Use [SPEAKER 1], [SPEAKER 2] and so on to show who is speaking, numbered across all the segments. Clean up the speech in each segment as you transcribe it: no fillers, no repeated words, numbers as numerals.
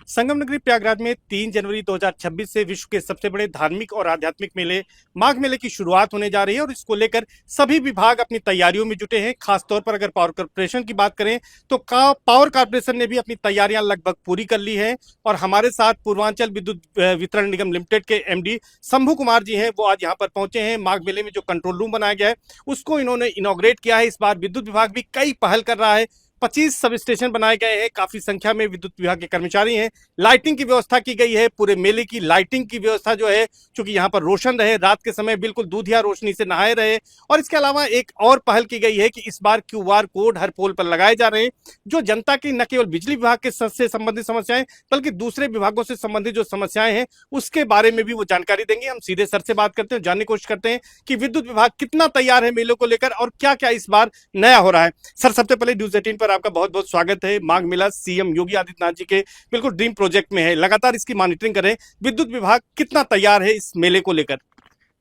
[SPEAKER 1] संगम नगरी प्रयागराज में 3 जनवरी 2026 से विश्व के सबसे बड़े धार्मिक और आध्यात्मिक मेले माघ मेले की शुरुआत होने जा रही है और इसको लेकर सभी विभाग अपनी तैयारियों में जुटे हैं। खासतौर पर अगर पावर कॉर्पोरेशन की बात करें तो पावर कॉर्पोरेशन ने भी अपनी तैयारियां लगभग पूरी कर ली है। और हमारे साथ पूर्वांचल विद्युत वितरण निगम लिमिटेड के एमडी शंभू कुमार जी हैं, वो आज यहाँ पर पहुंचे हैं। माघ मेले में जो कंट्रोल रूम बनाया गया है उसको इन्होंने इनॉग्रेट किया है। इस बार विद्युत विभाग भी कई पहल कर रहा है। 25 सब स्टेशन बनाए गए हैं, काफी संख्या में विद्युत विभाग के कर्मचारी हैं। लाइटिंग की व्यवस्था की गई है, पूरे मेले की लाइटिंग की व्यवस्था जो है, चूंकि यहाँ पर रोशन रहे, रात के समय बिल्कुल दूधिया रोशनी से नहाए रहे। और इसके अलावा एक और पहल की गई है कि इस बार क्यूआर कोड हर पोल पर लगाए जा रहे हैं, जो जनता की न केवल बिजली विभाग के से संबंधित समस्याएं बल्कि दूसरे विभागों से संबंधित जो समस्याएं हैं उसके बारे में भी वो जानकारी देंगे। हम सीधे सर से बात करते हैं, जानने की कोशिश करते हैं कि विद्युत विभाग कितना तैयार है मेलों को लेकर और क्या क्या इस बार नया हो रहा है। सर, सबसे पहले न्यूज 18 पर आपका बहुत बहुत स्वागत है। माघ मेला सीएम योगी आदित्यनाथ जी के बिल्कुल ड्रीम प्रोजेक्ट में है, लगातार इसकी मॉनिटरिंग करें। विद्युत विभाग कितना तैयार है इस मेले को लेकर?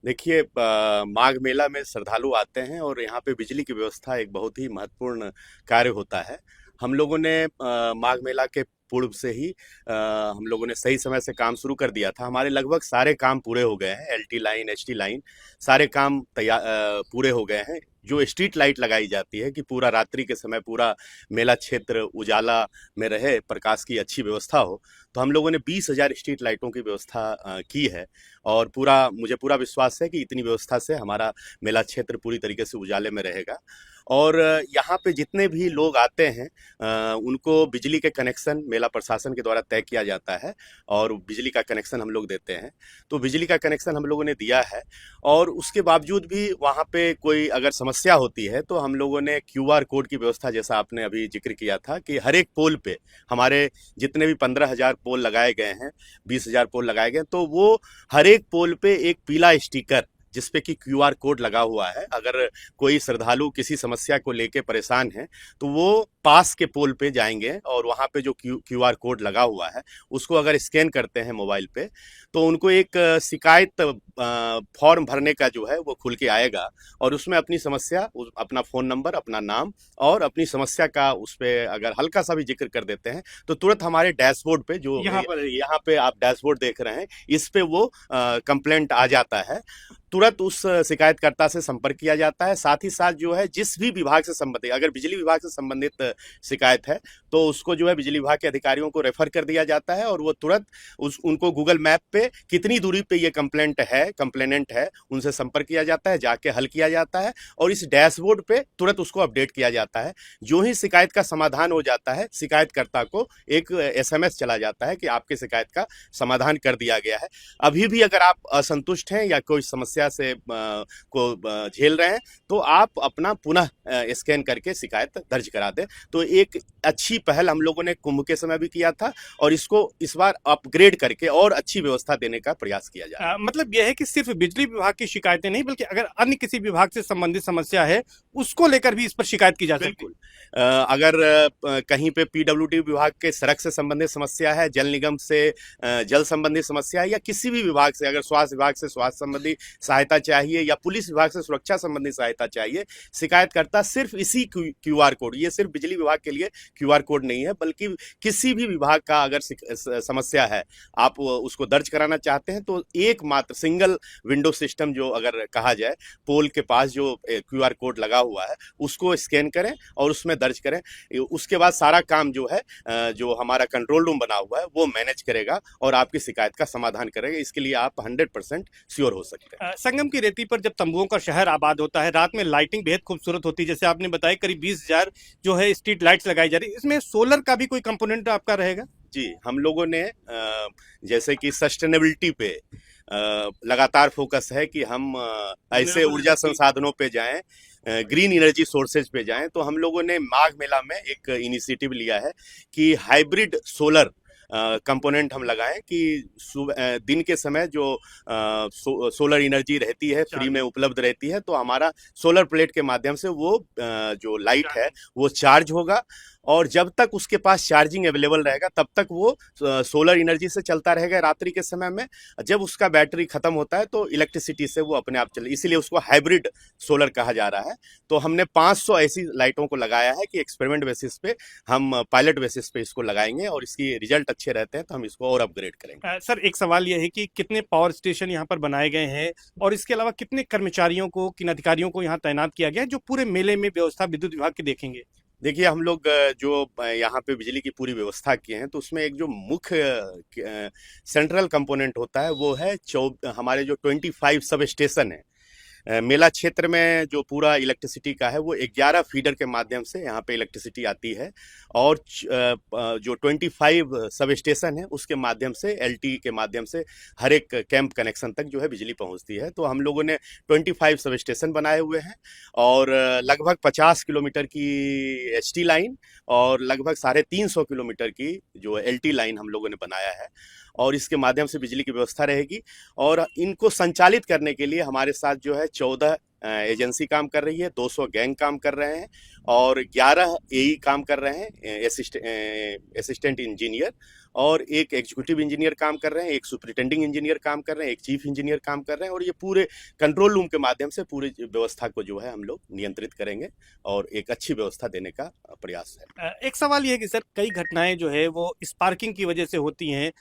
[SPEAKER 2] देखिए, माघ मेला में श्रद्धालु आते हैं और यहाँ पे बिजली की व्यवस्था एक बहुत ही महत्वपूर्ण कार्य होता है। हम लोगों ने माघ मेला के पूर्व से ही हम लोगों ने सही समय से काम शुरू कर दिया था। हमारे लगभग सारे काम पूरे हो गए हैं। एलटी लाइन, एचटी लाइन, सारे काम तैयार पूरे हो गए हैं। जो स्ट्रीट लाइट लगाई जाती है कि पूरा रात्रि के समय पूरा मेला क्षेत्र उजाला में रहे, प्रकाश की अच्छी व्यवस्था हो, तो हम लोगों ने 20,000 स्ट्रीट लाइटों की व्यवस्था की है। और मुझे पूरा विश्वास है कि इतनी व्यवस्था से हमारा मेला क्षेत्र पूरी तरीके से उजाले में रहेगा। और यहाँ पे जितने भी लोग आते हैं उनको बिजली के कनेक्शन मेला प्रशासन के द्वारा तय किया जाता है और बिजली का कनेक्शन हम लोग देते हैं। तो बिजली का कनेक्शन हम लोगों ने दिया है और उसके बावजूद भी वहाँ पे कोई अगर समस्या होती है तो हम लोगों ने क्यूआर कोड की व्यवस्था, जैसा आपने अभी जिक्र किया था, कि हर एक पोल पे हमारे जितने भी 15,000 पोल लगाए गए हैं, 20,000 पोल लगाए गए हैं, तो वो हर एक पोल पे एक पीला स्टिकर जिसपे कि क्यूआर कोड लगा हुआ है। अगर कोई श्रद्धालु किसी समस्या को लेके परेशान है तो वो पास के पोल पे जाएंगे और वहाँ पे जो क्यूआर कोड लगा हुआ है उसको अगर स्कैन करते हैं मोबाइल पे तो उनको एक शिकायत फॉर्म भरने का जो है वो खुल के आएगा और उसमें अपनी समस्या, अपना फ़ोन नंबर, अपना नाम और अपनी समस्या का उस पर अगर हल्का सा भी जिक्र कर देते हैं तो तुरंत हमारे डैशबोर्ड पे, जो यहाँ पे आप डैशबोर्ड देख रहे हैं, इस पे वो कंप्लेंट आ जाता है। तुरंत उस शिकायतकर्ता से संपर्क किया जाता है। साथ ही साथ जो है जिस भी विभाग से संबंधित, अगर बिजली विभाग से संबंधित शिकायत है तो उसको जो है बिजली विभाग के अधिकारियों को रेफर कर दिया जाता है और वो तुरंत उनको गूगल मैप पे कितनी दूरी पे ये कंप्लेनेंट है उनसे संपर्क किया जाता है, जाके हल किया जाता है और इस डैशबोर्ड पे तुरंत उसको अपडेट किया जाता है। जो ही शिकायत का समाधान हो जाता है, शिकायतकर्ता को एक एसएमएस चला जाता है कि आपके शिकायत का समाधान कर दिया गया है। अभी भी अगर आप असंतुष्ट हैं या कोई समस्या से को झेल रहे हैं तो आप अपना पुनः स्कैन करके शिकायत दर्ज करा दें। तो एक अच्छी पहल हम लोगों ने कुंभ के समय भी किया था और इसको इस बार अपग्रेड करके और अच्छी व्यवस्था देने का प्रयास किया जाए।
[SPEAKER 1] मतलब यह है कि सिर्फ बिजली विभाग की शिकायतें नहीं बल्कि अगर अन्य किसी विभाग से संबंधित समस्या है उसको लेकर भी इस पर शिकायत की जा सकती है।
[SPEAKER 2] अगर कहीं पे पीडब्ल्यूडी विभाग के सड़क से संबंधित समस्या है, जल निगम से जल संबंधी समस्या है, या किसी भी विभाग से, अगर स्वास्थ्य विभाग से स्वास्थ्य संबंधी सहायता चाहिए या पुलिस विभाग से सुरक्षा संबंधी सहायता चाहिए, शिकायतकर्ता सिर्फ इसी क्यूआर कोड, ये सिर्फ बिजली विभाग के लिए क्यूआर कोड नहीं है बल्कि किसी भी विभाग का अगर समस्या है, आप उसको दर्ज कराना चाहते हैं तो एकमात्र सिंगल विंडो सिस्टम, जो अगर कहा जाए, पोल के पास जो क्यूआर कोड लगा हुआ है उसको स्कैन करें और उसमें दर्ज करें। उसके बाद सारा काम जो है, जो हमारा कंट्रोल रूम बना हुआ है वो मैनेज करेगा और आपकी शिकायत का समाधान करेगा। इसके लिए आप 100% श्योर हो सकते हैं।
[SPEAKER 1] संगम की रेती पर जब तंबुओं का शहर आबाद होता है, रात में लाइटिंग बेहद खूबसूरत होती है। जैसे आपने बताया करीब 20,000 जो है स्ट्रीट लाइट्स लगाई जा रही है, इसमें सोलर का भी कोई कंपोनेंट आपका रहेगा?
[SPEAKER 2] जी, हम लोगों ने जैसे कि सस्टेनेबिलिटी पे लगातार फोकस है कि हम ऐसे ऊर्जा संसाधनों पे जाएं, ग्रीन एनर्जी सोर्सेज पे जाएं। तो हम लोगों ने माघ मेला में एक इनिशिएटिव लिया है कि हाइब्रिड सोलर कंपोनेंट हम लगाएं कि दिन के समय जो सोलर एनर्जी रहती है फ्री में उपलब्ध रहती है, तो हमारा सोलर प्लेट के माध्यम से वो जो लाइट है वो चार्ज होगा और जब तक उसके पास चार्जिंग अवेलेबल रहेगा तब तक वो सोलर एनर्जी से चलता रहेगा रात्रि के समय में। जब उसका बैटरी खत्म होता है तो इलेक्ट्रिसिटी से वो अपने आप चले, इसीलिए उसको हाइब्रिड सोलर कहा जा रहा है। तो हमने 500 ऐसी लाइटों को लगाया है कि एक्सपेरिमेंट बेसिस पे, हम पायलट बेसिस पे इसको लगाएंगे और इसकी रिजल्ट अच्छे रहते हैं तो हम इसको और अपग्रेड करेंगे।
[SPEAKER 1] सर एक सवाल यह है कि कितने पावर स्टेशन यहाँ पर बनाए गए हैं और इसके अलावा कितने कर्मचारियों को, किन अधिकारियों को यहाँ तैनात किया गया है जो पूरे मेले में व्यवस्था विद्युत विभाग की देखेंगे?
[SPEAKER 2] देखिए, हम लोग जो यहाँ पे बिजली की पूरी व्यवस्था किए हैं तो उसमें एक जो मुख्य सेंट्रल कंपोनेंट होता है वो है हमारे जो 25 सब स्टेशन है मेला क्षेत्र में, जो पूरा इलेक्ट्रिसिटी का है वो 11 फीडर के माध्यम से यहाँ पे इलेक्ट्रिसिटी आती है और जो 25 सब स्टेशन है उसके माध्यम से, एलटी के माध्यम से हर एक कैंप कनेक्शन तक जो है बिजली पहुँचती है। तो हम लोगों ने 25 सब स्टेशन बनाए हुए हैं और लगभग 50 किलोमीटर की एचटी लाइन और लगभग 350 किलोमीटर की जो एलटी लाइन हम लोगों ने बनाया है और इसके माध्यम से बिजली की व्यवस्था रहेगी। और इनको संचालित करने के लिए हमारे साथ जो है 14 एजेंसी काम कर रही है, 200 गैंग काम कर रहे हैं और 11 एई काम कर रहे हैं, असिस्टेंट इंजीनियर, और एक एग्जीक्यूटिव इंजीनियर काम कर रहे हैं, एक सुपरिटेंडिंग इंजीनियर काम कर रहे हैं, एक चीफ इंजीनियर काम कर रहे हैं। और ये पूरे कंट्रोल रूम के माध्यम से पूरी व्यवस्था को जो है हम लोग नियंत्रित करेंगे और एक अच्छी व्यवस्था देने का प्रयास है।
[SPEAKER 1] एक सवाल ये है कि सर कई घटनाएं जो है वो स्पार्किंग की वजह से होती हैं,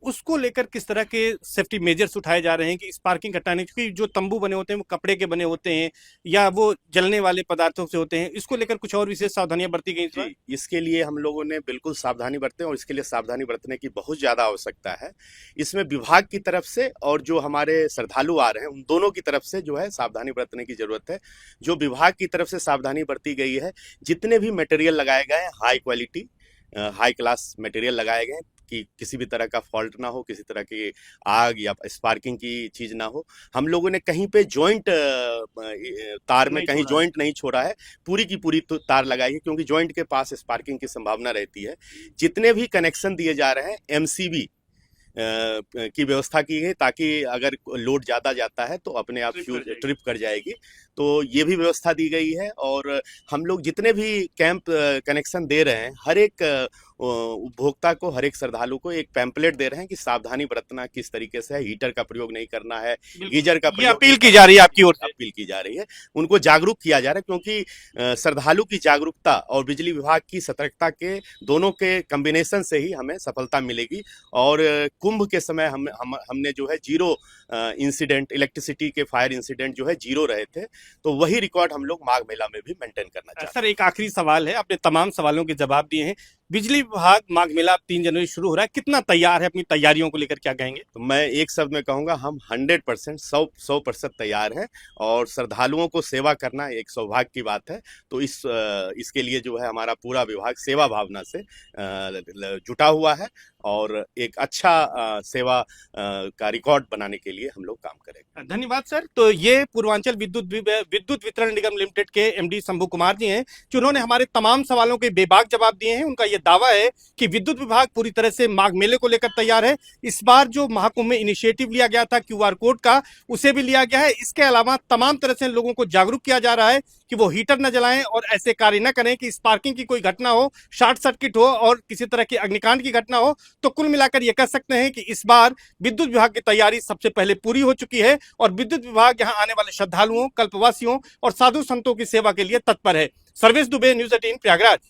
[SPEAKER 1] उसको लेकर किस तरह के सेफ्टी मेजर्स उठाए जा रहे हैं कि स्पार्किंग घटाने, क्योंकि जो तंबू बने होते हैं वो कपड़े के बने होते हैं या वो जलने वाले पदार्थों से होते हैं, इसको लेकर कुछ और विशेष सावधानियां बरती गई
[SPEAKER 2] जी, इसके लिए हम लोगों ने बिल्कुल सावधानी बरते और इसके लिए सावधानी बरतने की बहुत ज़्यादा आवश्यकता है। इसमें विभाग की तरफ से और जो हमारे श्रद्धालु आ रहे हैं उन दोनों की तरफ से जो है सावधानी बरतने की जरूरत है। जो विभाग की तरफ से सावधानी बरती गई है, जितने भी मटेरियल लगाए गए हैं high quality, high class material लगाए गए हैं कि किसी भी तरह का फॉल्ट ना हो, किसी तरह की आग या स्पार्किंग की चीज ना हो। हम लोगों ने कहीं पे जॉइंट तार में कहीं जॉइंट नहीं छोड़ा है, पूरी की पूरी तार लगाई है क्योंकि जॉइंट के पास स्पार्किंग की संभावना रहती है। जितने भी कनेक्शन दिए जा रहे हैं एमसीबी की व्यवस्था की है ताकि अगर लोड ज़्यादा जाता है तो अपने आप फ्यूज ट्रिप कर जाएगी, तो ये भी व्यवस्था दी गई है। और हम लोग जितने भी कैंप कनेक्शन दे रहे हैं, हर एक उपभोक्ता को, हर एक श्रद्धालु को एक पैम्पलेट दे रहे हैं कि सावधानी बरतना किस तरीके से है, हीटर का प्रयोग नहीं करना है, गीजर का प्रयोग,
[SPEAKER 1] अपील की जा रही है आपकी ओर से,
[SPEAKER 2] अपील की जा रही है, उनको जागरूक किया जा रहा है क्योंकि श्रद्धालु की जागरूकता और बिजली विभाग की सतर्कता के दोनों के कॉम्बिनेशन से ही हमें सफलता मिलेगी। और कुंभ के समय हमने जो है 0 इंसिडेंट, इलेक्ट्रिसिटी के फायर इंसिडेंट जो है 0 रहे थे, तो वही रिकॉर्ड हम लोग माघ मेला में भी मेंटेन करना चाहते हैं।
[SPEAKER 1] सर एक आखिरी सवाल है, आपने तमाम सवालों के जवाब दिए हैं। बिजली विभाग माघ मेला 3 जनवरी शुरू हो रहा है, कितना तैयार है, अपनी तैयारियों को लेकर क्या कहेंगे?
[SPEAKER 2] तो मैं एक शब्द में कहूंगा, हम 100% 100% तैयार हैं और श्रद्धालुओं को सेवा करना एक सौभाग्य की बात है। तो इसके लिए जो है हमारा पूरा विभाग सेवा भावना से जुटा हुआ है और एक अच्छा सेवा का रिकॉर्ड बनाने के लिए हम लोग काम करेंगे।
[SPEAKER 1] धन्यवाद सर। तो ये पूर्वांचल विद्युत वितरण निगम लिमिटेड के एमडी शंभू कुमार जी हैं, जिन्होंने हमारे तमाम सवालों के बेबाक जवाब दिए हैं। उनका यह दावा है कि विद्युत विभाग पूरी तरह से माघ मेले को लेकर तैयार है। इस बार जो महाकुंभ में इनिशिएटिव लिया गया था क्यूआर कोड का, उसे भी लिया गया है। इसके अलावा तमाम तरह से लोगों को जागरूक किया जा रहा है कि वो हीटर न जलाएं और ऐसे कार्य न करें कि स्पार्किंग की कोई घटना हो, शॉर्ट सर्किट हो और किसी तरह की अग्निकांड की घटना हो। तो कुल मिलाकर ये कह सकते हैं कि इस बार विद्युत विभाग की तैयारी सबसे पहले पूरी हो चुकी है और विद्युत विभाग यहां आने वाले श्रद्धालुओं, कल्पवासियों और साधु संतों की सेवा के लिए तत्पर है। सर्वेश दुबे, न्यूज़ 18 प्रयागराज।